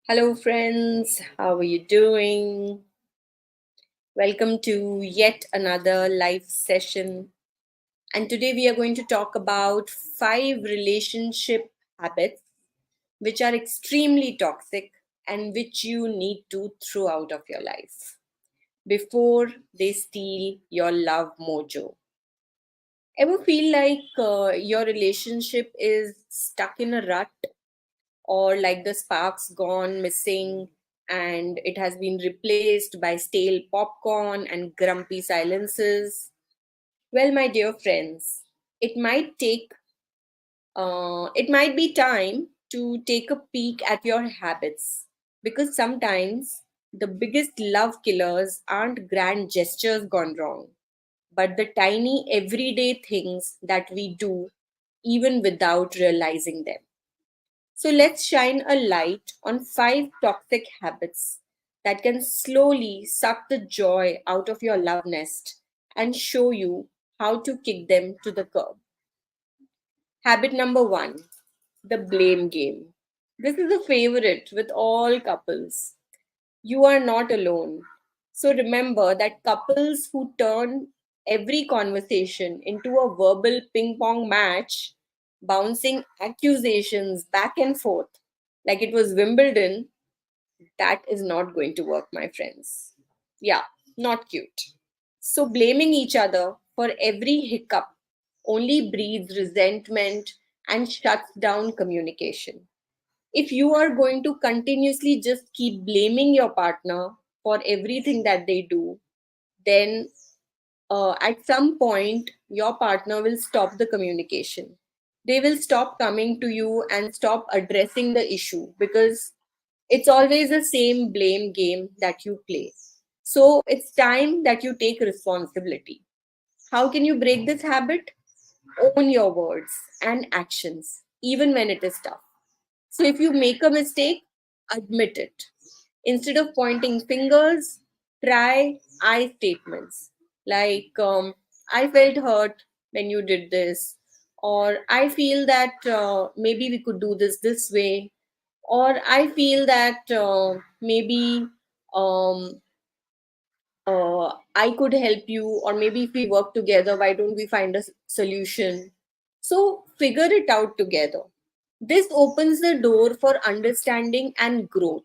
Hello, friends. How are you doing? Welcome to yet another live session. And today we are going to talk about 5 relationship habits which are extremely toxic and which you need to throw out of your life before they steal your love mojo. Ever feel like your relationship is stuck in a rut, or like the spark's gone missing and it has been replaced by stale popcorn and grumpy silences? Well, my dear friends, it might it might be time to take a peek at your habits, because sometimes the biggest love killers aren't grand gestures gone wrong, but the tiny everyday things that we do even without realizing them. So let's shine a light on 5 toxic habits that can slowly suck the joy out of your love nest and show you how to kick them to the curb. Habit number 1, the blame game. This is a favorite with all couples. You are not alone. So remember that couples who turn every conversation into a verbal ping pong match, bouncing accusations back and forth like it was Wimbledon, that is not going to work, my friends. Yeah, not cute. So blaming each other for every hiccup only breeds resentment and shuts down communication. If you are going to continuously just keep blaming your partner for everything that they do, then at some point your partner will stop the communication. They will stop coming to you and stop addressing the issue, because it's always the same blame game that you play. So it's time that you take responsibility. How can you break this habit? Own your words and actions, even when it is tough. So if you make a mistake, admit it. Instead of pointing fingers, try I statements like, I felt hurt when you did this, or I feel that maybe we could do this way, or I feel that maybe um, I could help you, or maybe if we work together, why don't we find a solution? So figure it out together. This opens the door for understanding and growth,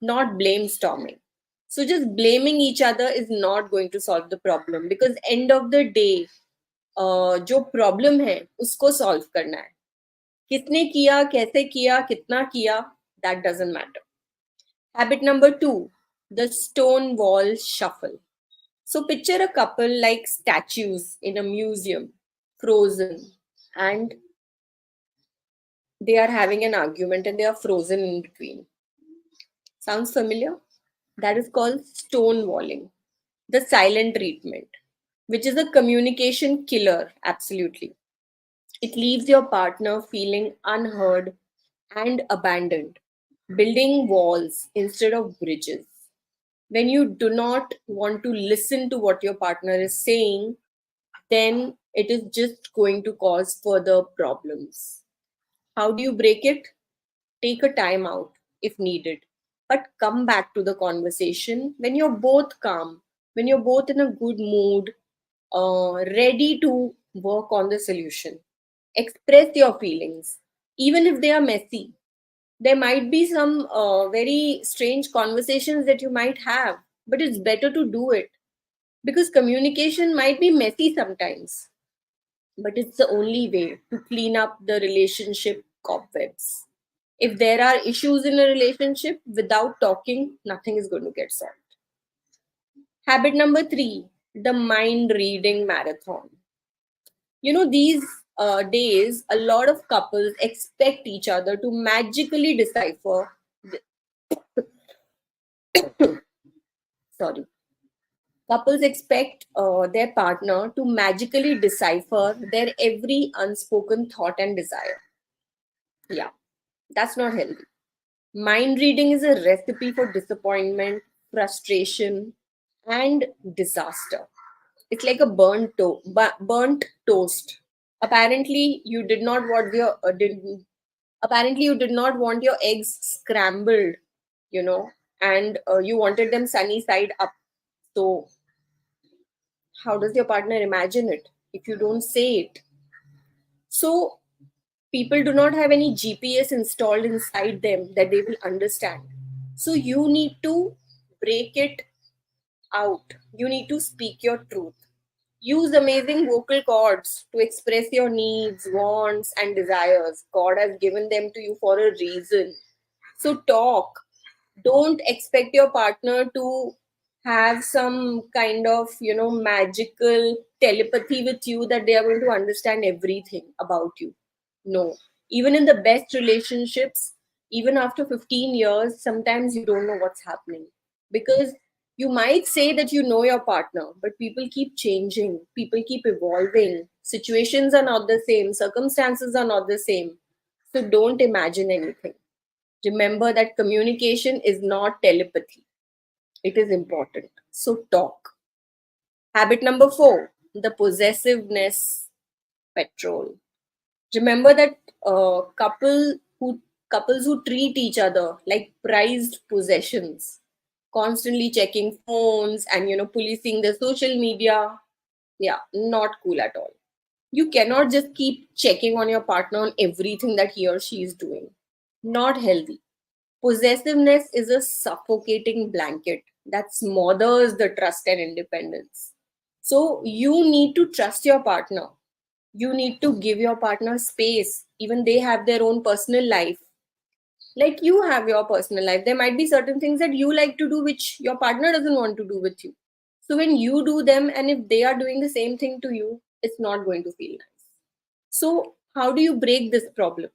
not blame storming. So just blaming each other is not going to solve the problem, because end of the day जो problem है उसको solve करना है. किसने किया, कैसे किया, कितना किया, that doesn't matter. Habit number 2, the stone wall shuffle. So picture a couple like statues in a museum, frozen, and they are having an argument and they are frozen in between. Sounds familiar? That is called stonewalling, the silent treatment, which is a communication killer, absolutely. It leaves your partner feeling unheard and abandoned, building walls instead of bridges. When you do not want to listen to what your partner is saying, then it is just going to cause further problems. How do you break it? Take a time out if needed, but come back to the conversation when you're both calm, when you're both in a good mood, ready to work on the solution. Express your feelings, even if they are messy. There might be some very strange conversations that you might have, but it's better to do it, because communication might be messy sometimes, but it's the only way to clean up the relationship cobwebs. If there are issues in a relationship, without talking, nothing is going to get solved. Habit number 3, the mind reading marathon. These days, a lot of couples expect each other to magically decipher, sorry, couples expect their partner to magically decipher their every unspoken thought and desire. Yeah, that's not healthy. Mind reading is a recipe for disappointment, frustration, and disaster. It's like a burnt toast. Apparently, you did not want your apparently you did not want your eggs scrambled, you know, and you wanted them sunny side up. So, how does your partner imagine it if you don't say it? So, people do not have any GPS installed inside them that they will understand. So, you need to break it out. You need to speak your truth. Use amazing vocal cords to express your needs, wants, and desires. God has given them to you for a reason. So talk. Don't expect your partner to have some kind of, magical telepathy with you that they are going to understand everything about you. No. Even in the best relationships, even after 15 years, sometimes you don't know what's happening. Because you might say that you know your partner, but people keep changing, people keep evolving, situations are not the same, circumstances are not the same. So don't imagine anything. Remember that communication is not telepathy, it is important. So talk. Habit number 4, the possessiveness patrol. Remember that couples who treat each other like prized possessions, constantly checking phones and policing the social media. Yeah, not cool at all. You cannot just keep checking on your partner on everything that he or she is doing. Not healthy. Possessiveness is a suffocating blanket that smothers the trust and independence. So you need to trust your partner. You need to give your partner space. Even they have their own personal life. Like you have your personal life. There might be certain things that you like to do which your partner doesn't want to do with you. So when you do them and if they are doing the same thing to you, it's not going to feel nice. So how do you break this problem?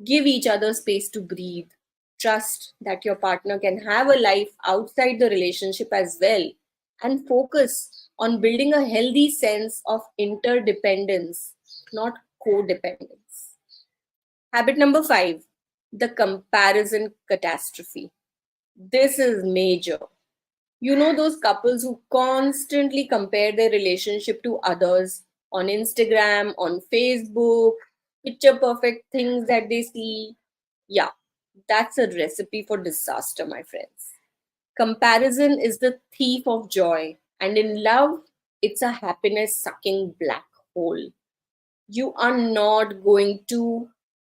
Give each other space to breathe. Trust that your partner can have a life outside the relationship as well. And focus on building a healthy sense of interdependence, not codependence. Habit number 5, the comparison catastrophe. This is major. You know those couples who constantly compare their relationship to others on Instagram, on Facebook, picture perfect things that they see. Yeah, that's a recipe for disaster, my friends. Comparison is the thief of joy, and in love, it's a happiness sucking black hole. You are not going to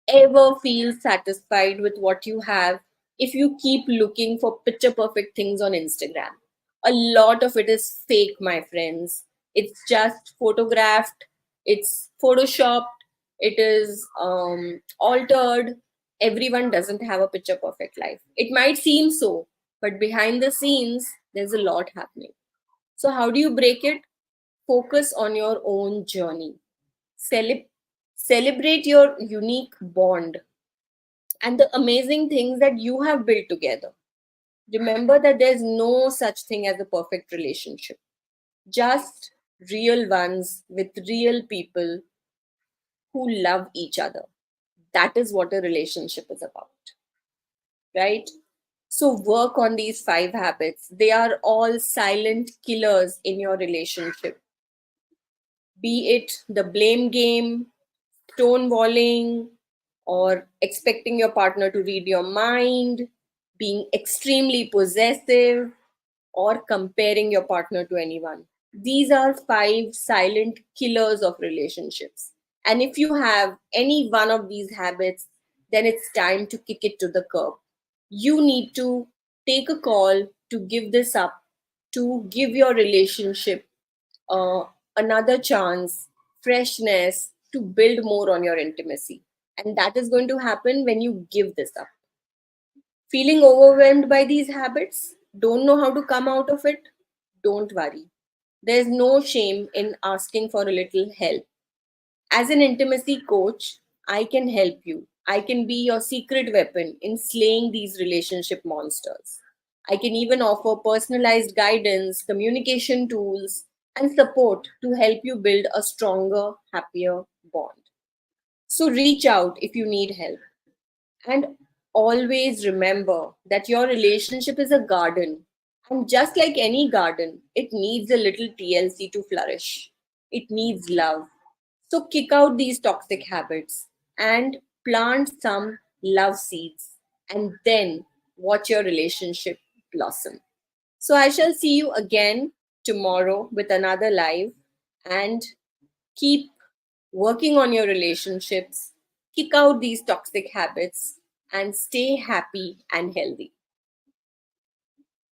ever feel satisfied with what you have if you keep looking for picture perfect things on Instagram. A lot of it is fake, my friends. It's just photographed, it's photoshopped, it is altered. Everyone doesn't have a picture perfect life. It might seem so, but behind the scenes, there's a lot happening. So, how do you break it? Focus on your own journey. Celeb- Celebrate your unique bond and the amazing things that you have built together. Remember that there's no such thing as a perfect relationship, just real ones with real people who love each other. That is what a relationship is about, right? So, work on these 5 habits. They are all silent killers in your relationship, be it the blame game, stonewalling, or expecting your partner to read your mind, being extremely possessive, or comparing your partner to anyone. These are 5 silent killers of relationships. And if you have any one of these habits, then it's time to kick it to the curb. You need to take a call to give this up, to give your relationship uh, another chance, freshness, to build more on your intimacy. And that is going to happen when you give this up. Feeling overwhelmed by these habits, don't know how to come out of it, don't worry. There's no shame in asking for a little help. As an intimacy coach, I can help you. I can be your secret weapon in slaying these relationship monsters. I can even offer personalized guidance, communication tools, and support to help you build a stronger, happier bond. So reach out if you need help. And always remember that your relationship is a garden. And just like any garden, it needs a little TLC to flourish. It needs love. So kick out these toxic habits and plant some love seeds. And then watch your relationship blossom. So I shall see you again tomorrow with another live, and keep working on your relationships, kick out these toxic habits, and stay happy and healthy.